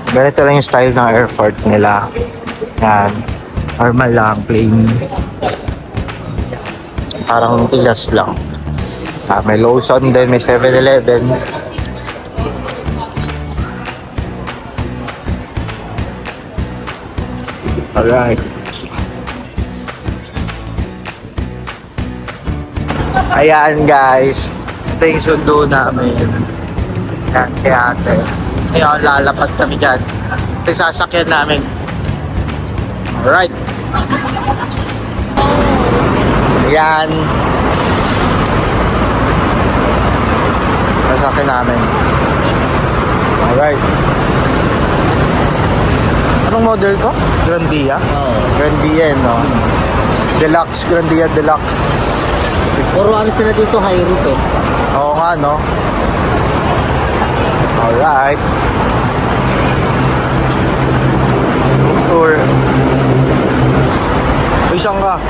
Ganito lang yung style ng airport nila. Yan. Normal lang, plain. Parang tigas lang. May Lawson din, may 7-Eleven. Alright. Ayan guys. Ito yung sundo namin. Yan, kaya ate. Ngayon, lalapad kami dyan. Ito yung sasakyan namin. Alright. Ayan. Sasakyan namin. Alright. Anong model ko? Grandia? Oo. Grandia, no? Deluxe, Grandia Deluxe. Puro ano sila dito, high roof eh. Oo nga, no? Alright. Tour. Uy, saan ka?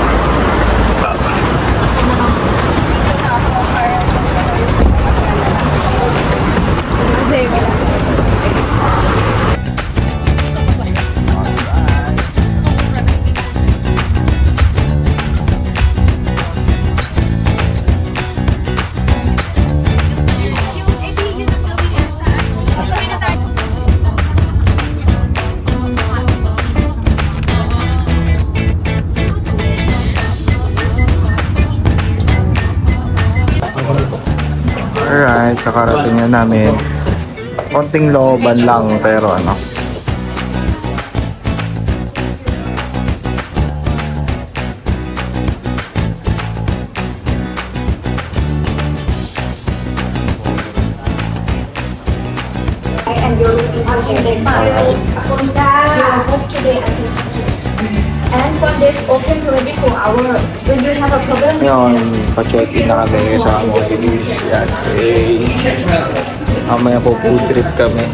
Alright, kakarating na namin. Konting looban lang, pero ano. And you're looking at the file. You book today at this. And for this open 24 hour, when you have a problem, Ngayon, pa-check-in na kami sa Mobilis. Yan. Okay. Mamaya po food trip kami.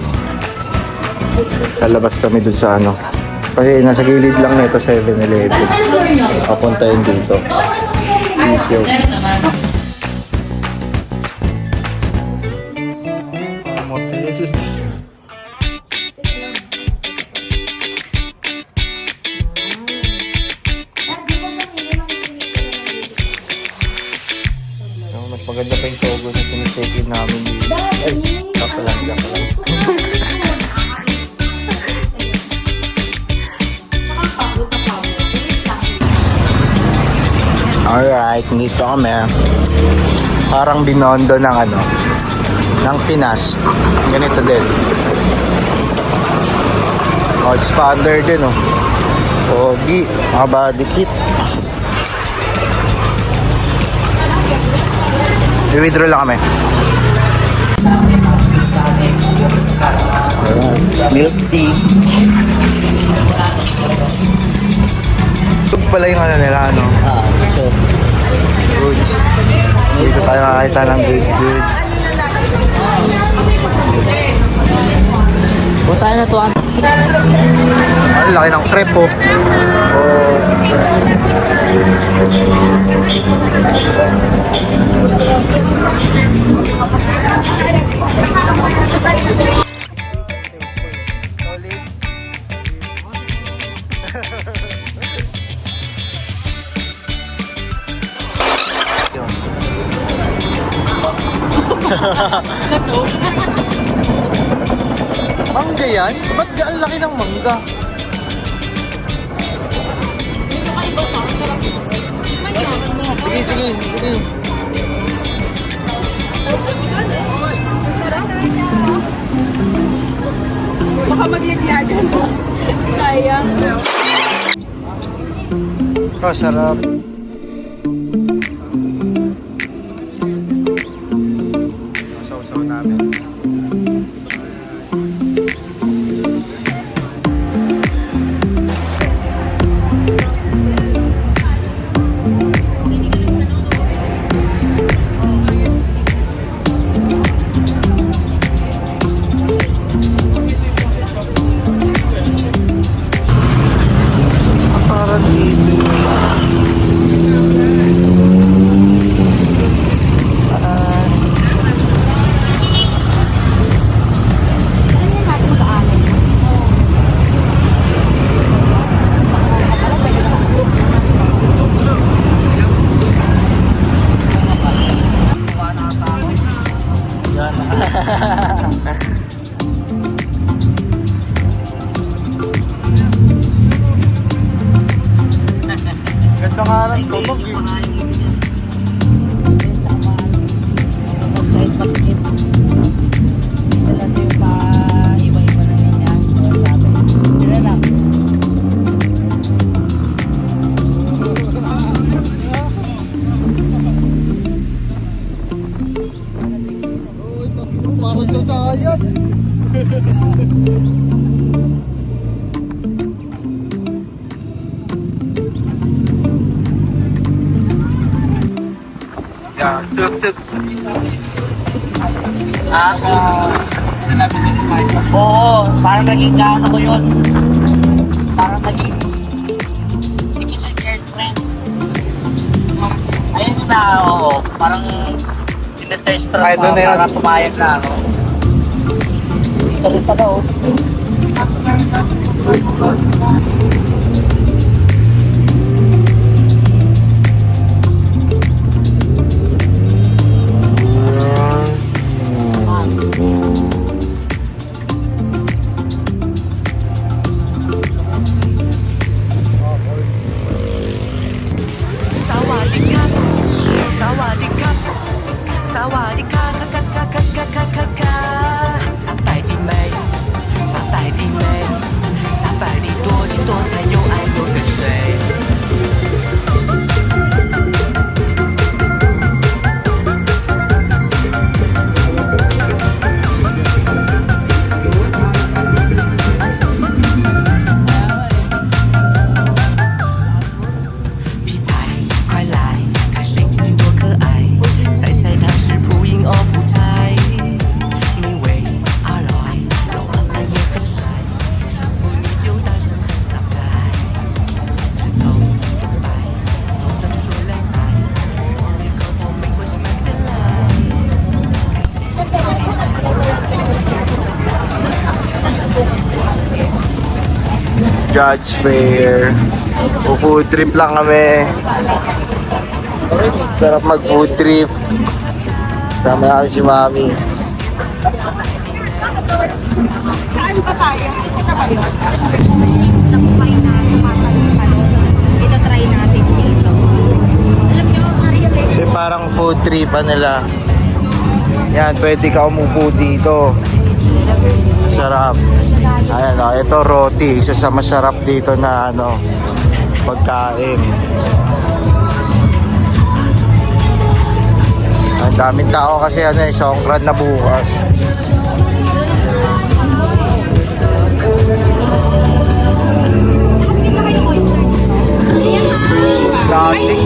Lalabas kami dun sa ano. Kasi nasa gilid lang nito 7-Eleven. Papunta yun dito. Easy. Motel. Mas maganda pa yung togo na tinicheck-in namin dito. Ay, joke lang. Alright, dito kami. Parang binondo ng ano, ng Pinas. Ganito din. Expander din, oh. Pogi, mga body kit. I-withdraw lang kami. Milk tea. Ito pala yung ano nila, ano? Ito. Goods. Dito tayo makakita ng goods. Punta na to. Ang laki ng crepe, oh. Mangga yan? Ba't ang laki ng mangga? Sige. Baka maglaglagan. Sayang. Oh, sarap. Sausaw namin. parang tunog eh. Kahit masikip. Sila sa'yo pa iba-iba na ganyan. Sabi. Sila lang. Uy, tapino, parang sasayat. Yan, tuk-tuk. Oo, parang naging gaano ko yun. Parang naging hindi ko siya girlfriend. Ayun na, oo. Parang tinetest Ay, run doon pa na yun. para pumayag na ako. Dito rin pala, oh. Judge Fair. Food trip lang kami. Sarap mag food trip. Sama natin si Mami. Saan ba tayo? Isa ba yun? Ito try natin dito. Alam nyo, Ito yung parang food trip nila. Yan, pwede ka umupo dito. Sarap. Ayan o, ito roti. Isa sa masarap dito na ano, pagkain. Ang daming tao kasi ano eh, Songkran na bukas. Classic.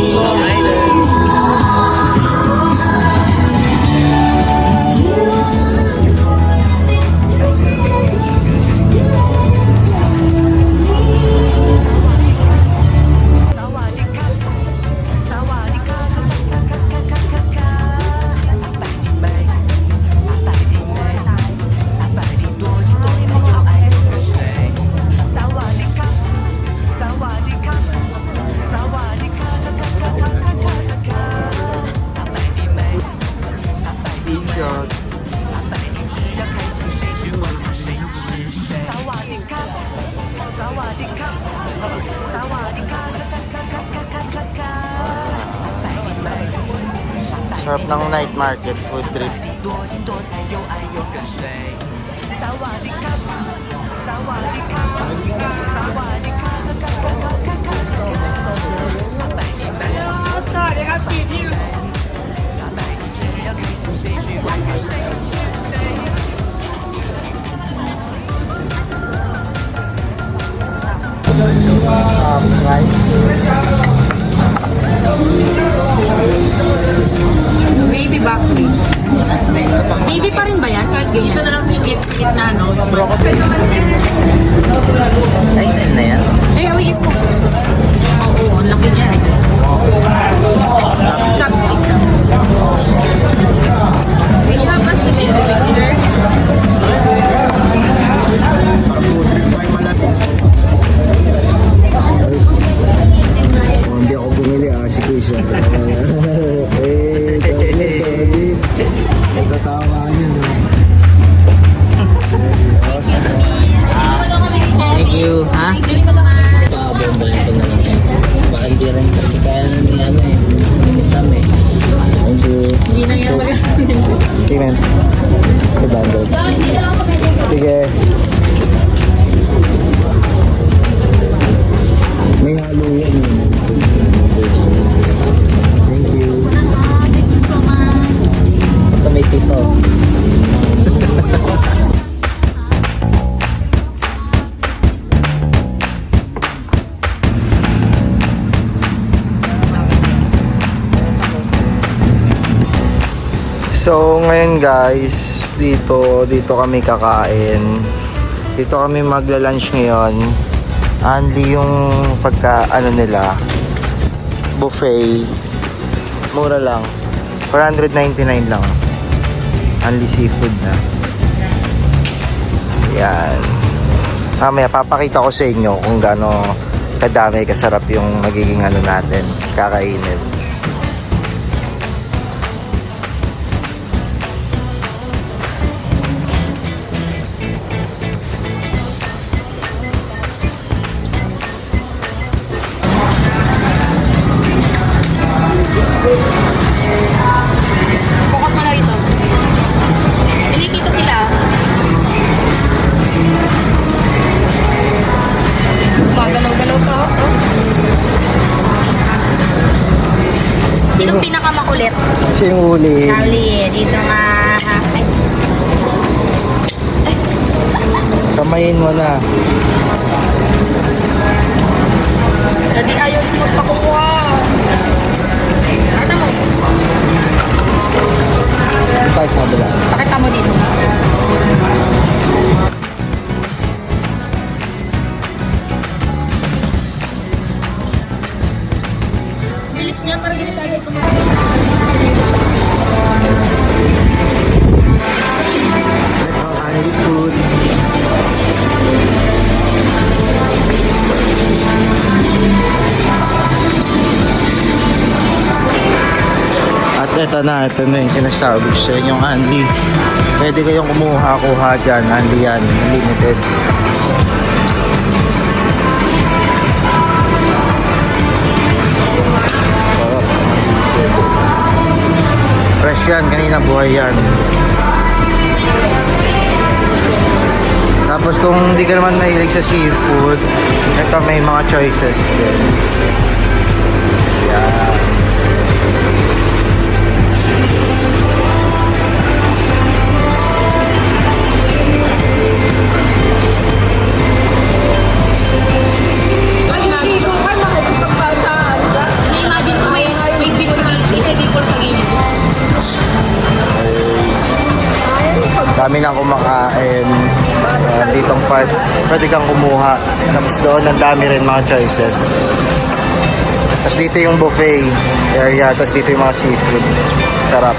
Sarap ng night market, food trip. Baby back ribs. Baby pa rin ba yan? Kahit ganyan. Ito na lang yung git na, no? Ay, saan na yan? Eh, awigit po. Oo, ang laki niya. Chopstick. May have a similar picture. Hindi ako bumili, si Kuya. Sorry. Nagtatawa niyo. Thank you. Ha? Pabombahin ko na lang. Baka hindi rin kasi kaya Hindi na nga Payment. 500. Sige. May halo yan. Thank you. Ito may tito. So ngayon guys, dito kami kakain. Dito kami magla-lunch ngayon. Only yung nila, buffet. Mura lang. 499 lang. Only seafood na. Yan. Mamaya papakita ko sa inyo kung gaano kadami, kasarap yung magiging natin, kakainin. Focus mo na rito. Kinikita sila. Gumagalaw-galaw pa. Oh. Sinong pinakamakulit? Siyang huli. Kali, dito nga. Kamayin mo na. Dadi ayaw yung magpakuha. Pakita mo. Tayo sa kabila. Pakita mo dito. Bilis niya para gina siya agad kumain. Only food. At ito na yung sinasabi sa inyong Anli. Pwede kayong kuha dyan. Anli yan, limited. Sarap. Fresh yan, kanina buhay yan. Tapos kung hindi ka naman mahilig sa seafood, ito may mga choices din. Yan. Na-imagine ko may bicol sa gilid. Dami na kumakain ditong part. Pwede kang kumuha. Tapos doon ang dami rin mga choices. Tapos dito yung buffet area. Tapos dito yung mga seafood. Sarap.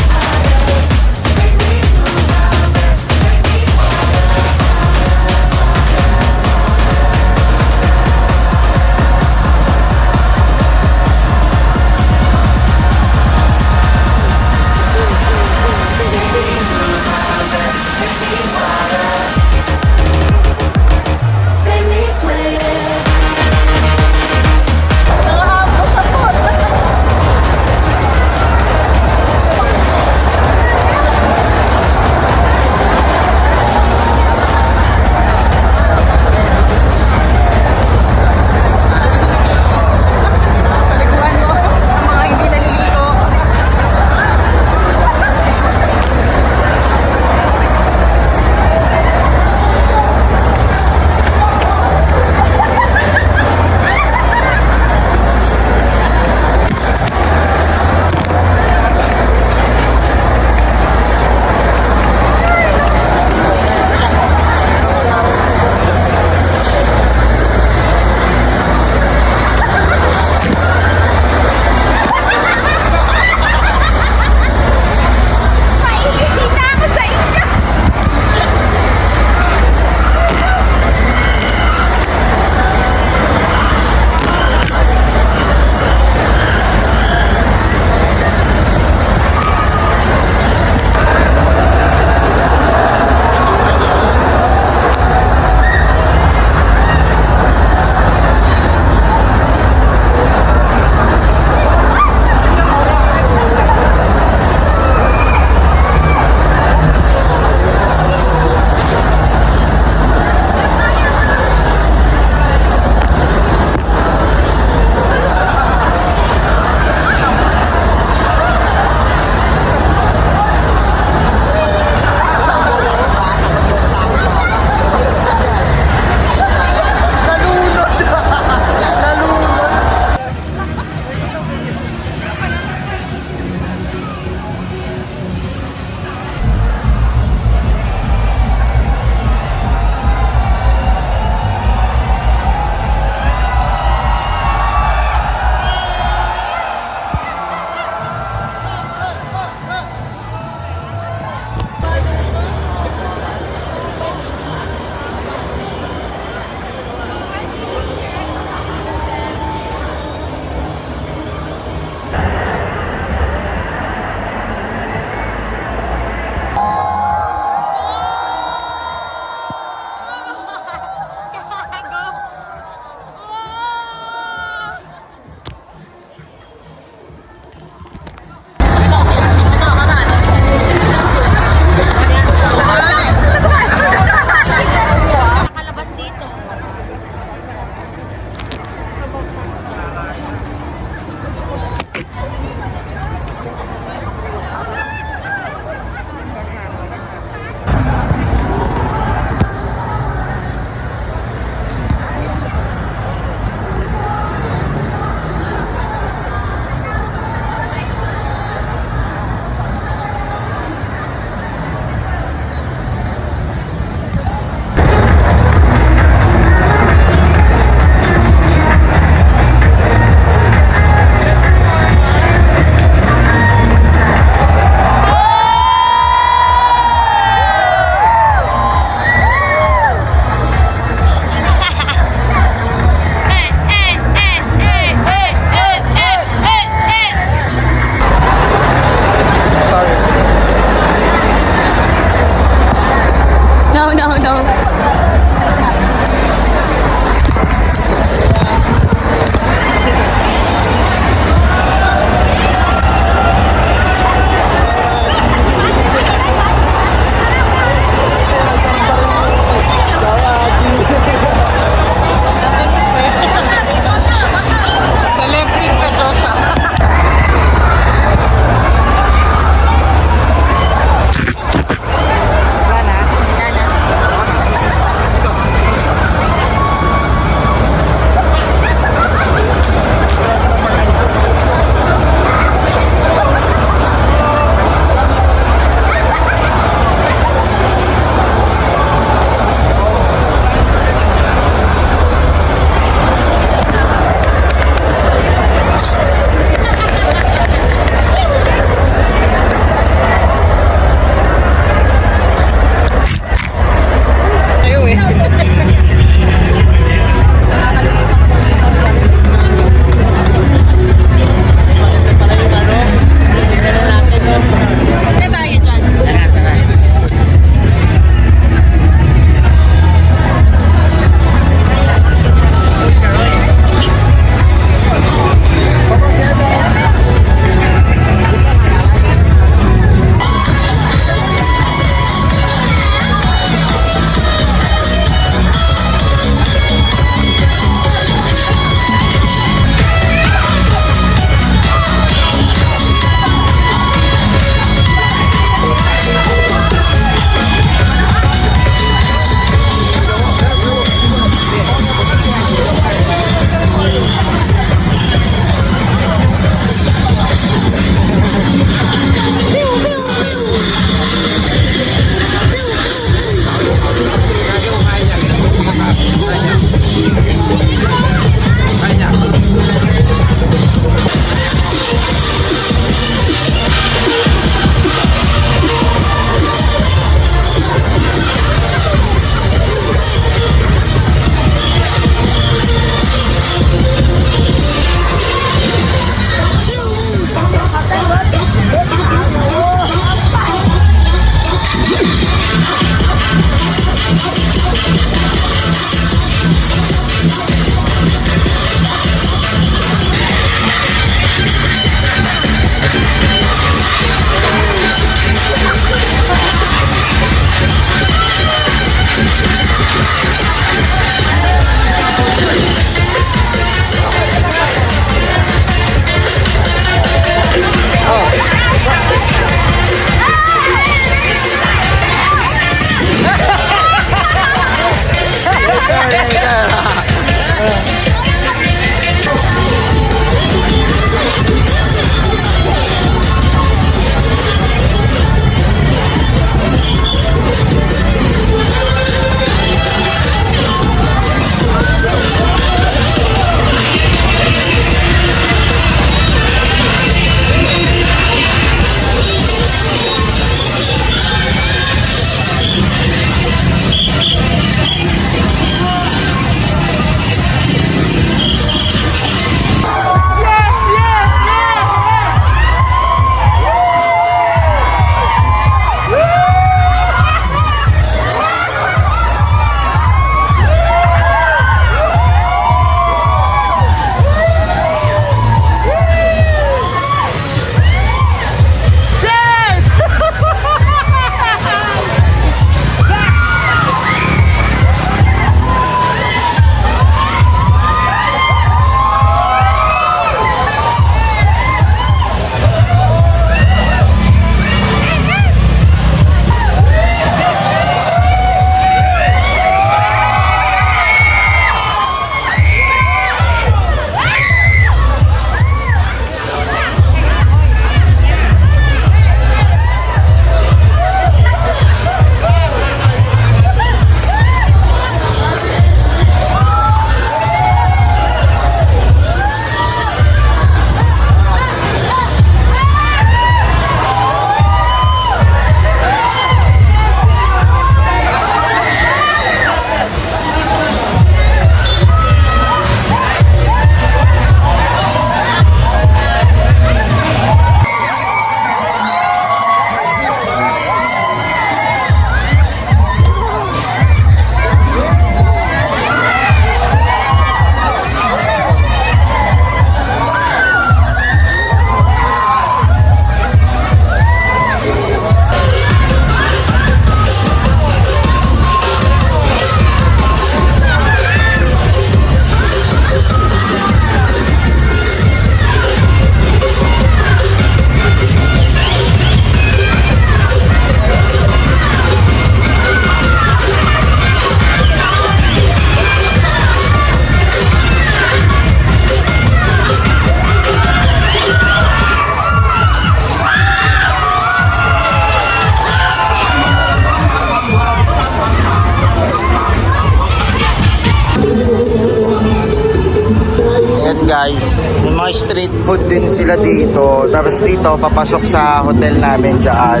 street food din sila dito. Tapos dito, papasok sa hotel namin dyan.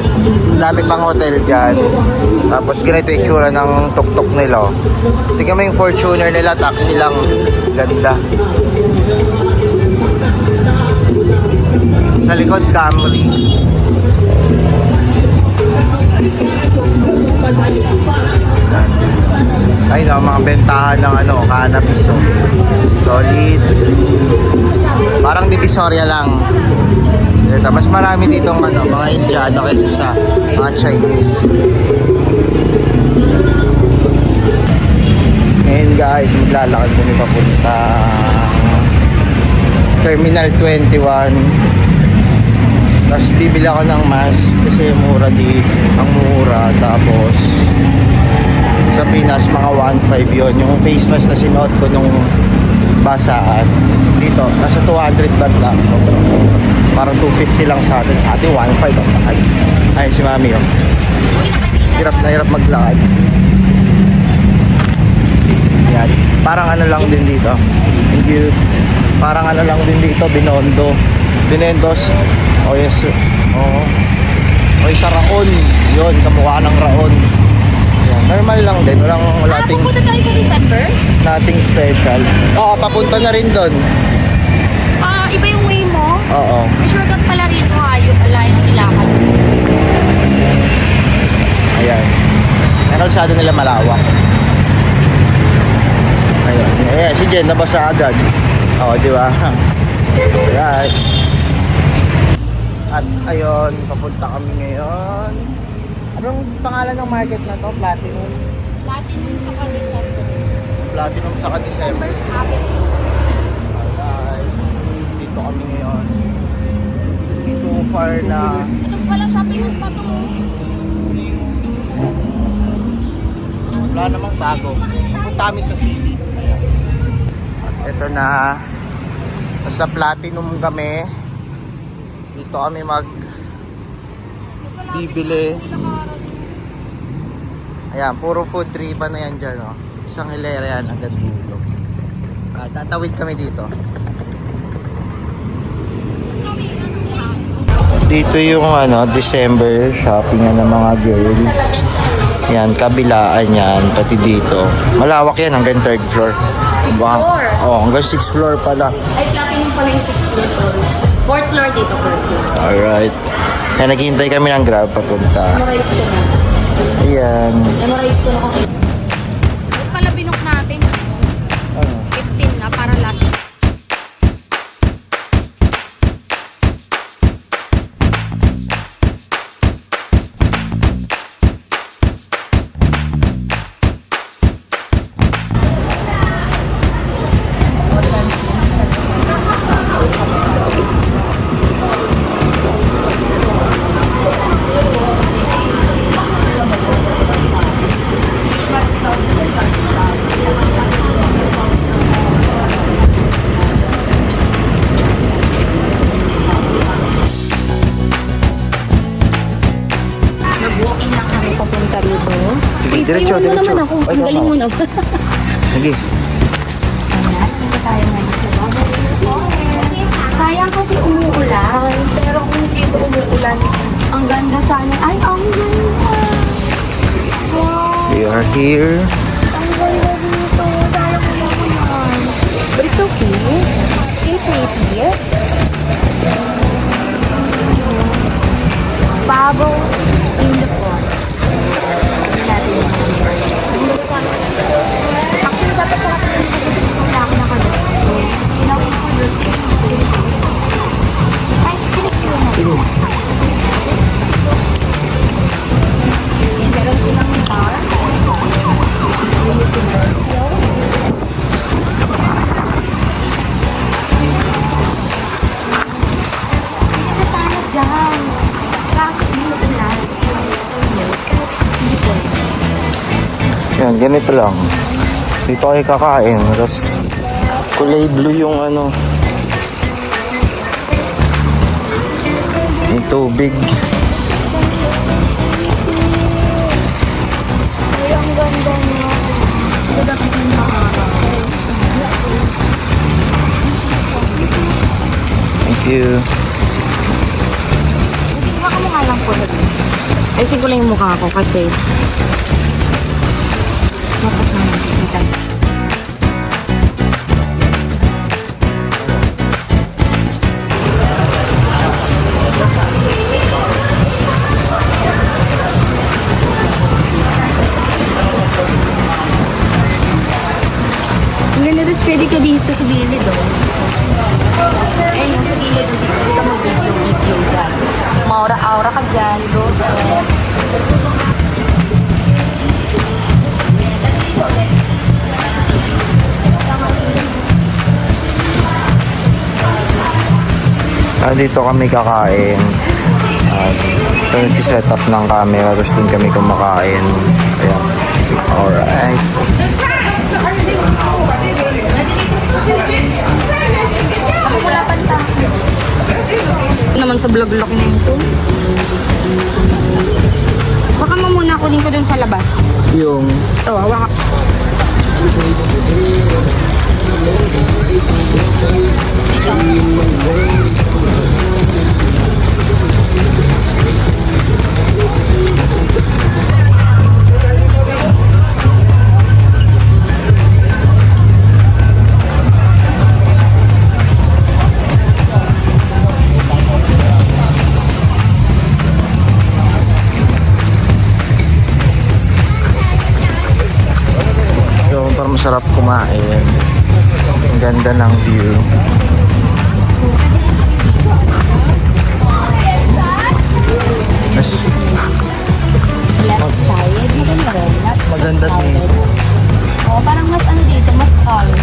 Dami pang hotel dyan. Tapos ganito yung itsura ng tuk-tuk nila. Tingnan mo yung Fortuner nila, taxi lang. Ganda. Sa likod, Camry. Ay no, mga bentahan ng cannabis. So. Solid. Parang Divisoria lang. Ito, mas marami ditong mga Indiano kaysa sa mga Chinese. Ngayon guys, maglalakad kami papunta Terminal 21. Tapos bibili ako ng mask kasi mura dito. Ang mura. Tapos sa Pinas mga 1.5 yun. Yung face mask na sinuot ko nung basaan. Dito, nasa 200 baht lang. Parang 250 lang sa atin. Sa atin 1.5 ang mahal. Ay, si Mami oh. Hirap na hirap maglakad. Yan. Parang ano lang din dito. Thank you. Parang ano lang din dito, Binondo. Binendos. Oh yes. Oo. O isa raon. Yun, kamukha ng raon. Yan. Normal lang din. Wala ting Pupunta tayo sa December? nothing special. Oo, papunta na rin doon. Iba yung way mo? Oo. May shortcut pala rito ha, yung alayo ng nilakad. Ayan. Ang kalsada nila malawak. Ayan. Ayan, si Jen nabasa agad. Oo, di ba? Alright. At ayun, papunta kami ngayon. Anong pangalan ng market na to? Platinum? Platinum sa December. Platinum sa December. December's Avenue. Alright. Dito kami ngayon. Hindi too far na. Ito pala shopping mall pa to. Wala namang bago. Punta kami sa city. Ayan. At ito na. Sa Platinum kami. Dito kami bibili. Ayan, puro food tripan na yan dyan. Oh. Isang hilera yan hanggang dulo. Tatawid kami dito. Dito yung December shopping ng mga girls. Yan, kabilaan yan, pati dito. Malawak yan hanggang 3rd floor. 6th floor? Oh, hanggang 6th floor pala. Ay, platinum pala yung 6th floor. Sorry. 4th floor dito, 4th floor. Alright. Kaya naghihintay kami ng Grab papunta. Memorize ko na. Ayan. Memorize ko na kung ito pala binok natin. Ano? 15 na para last. Nag-walking lang kami papunta rito. Sige, diretso, Iwan mo diretso. naman ako. Ay, Ang galing mo naman. Sige. Sayang kasi umuulan. Pero kung hindi ito umuulan, ang ganda sana. Ay, ang ganda. Wow, We are here. ang ganda dito. Sayang umuulan. But it's okay. Still pretty. Bubble in the pond. Actually, dapat sa akin wala ako nakagod. Ginawa ko yun. Ay, sinipsyo na. Sige. Meron silang bar. Hindi sana dyan. Kaso hindi ko na. Hindi ko. Yan, ganito lang. Dito kayo kakain. Tapos, kulay blue yung yung tubig. Ay, ang ganda niya. Ito dapat yung maaraw. you. Baka mo nga lang po. Ayusin ko lang yung mukha ko kasi mapasama. Ang ganda, tapos pwede ka dito sa gilid, oh. Eh, nasa gilid kasi pwede ka mag-video dyan. Maura-aura ka dyan. Go. Dito kami kakain. Ito set up ng camera, tapos dun kami kumakain. Ayan. Alright. Naman sa vlog-vlog na ito. Baka mo muna kunin ko dun sa labas. Yung Ito, hawak. yung parang masarap kumain. Ang ganda ng view. Mas Left side, maganda rin. maganda dito. Oh, parang mas ano dito, mas calm.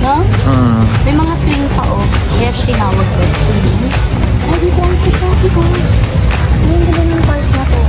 No? May mga swing pa, oh. Kaya ito tinawag ko swing. Ay, dito ang dito. Ang ganda ng park na to.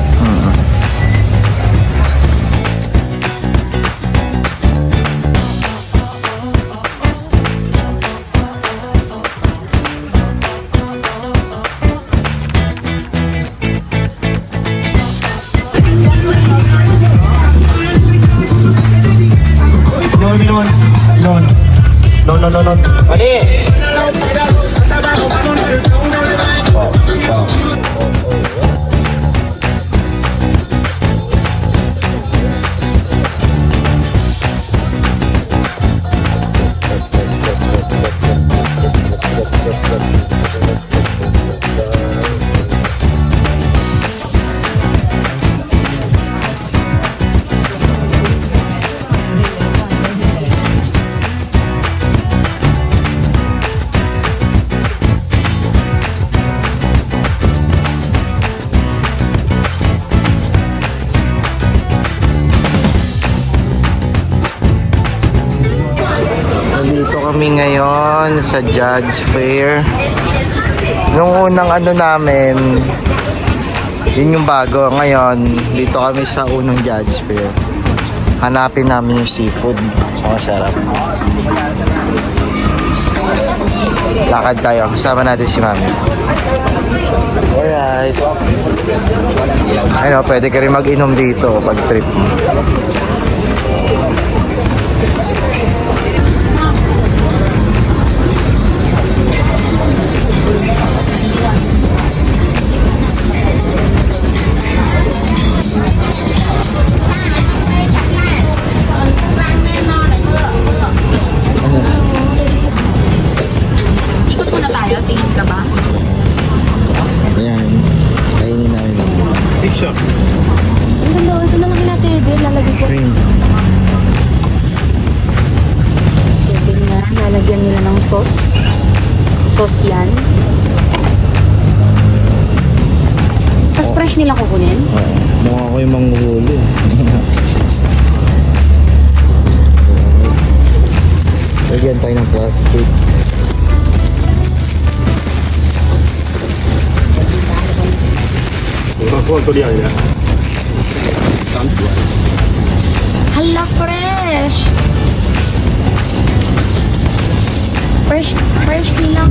Nandito kami ngayon sa Judge Fair. Nung unang ano namin, yun yung bago. Ngayon, dito kami sa unang Judge Fair. Hanapin namin yung seafood. Masarap. Lakad tayo. Kasama natin si Mami. Alright. Ayun, pwede ka rin mag-inom dito pag trip mo. Ikot muna tayo, tingin ka ba? Ayan. Kainin namin. Ang ganda, ito na lang natin. Lalagay ko. Shrimp. Sabi nga, lalagyan nila ng sauce. Sauce yan. Tapos fresh nila kukunin. Mukha ko yung manghuhuli. Lagyan tayo ng plastic. Hala, fresh! Fresh nila.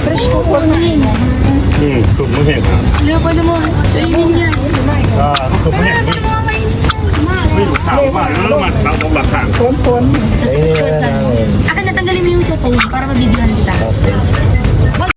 Fresh kukunin. สุกไม่เห็นครับ Wala pa naman. Ayun yan. สุกไม่เห็นไม่รู้ข่าวว่าแล้วมันเราต้องหลักฐาน Kainin na namin. Akin natanggalin mo yung cellphone para mabidyohan kita. Okay.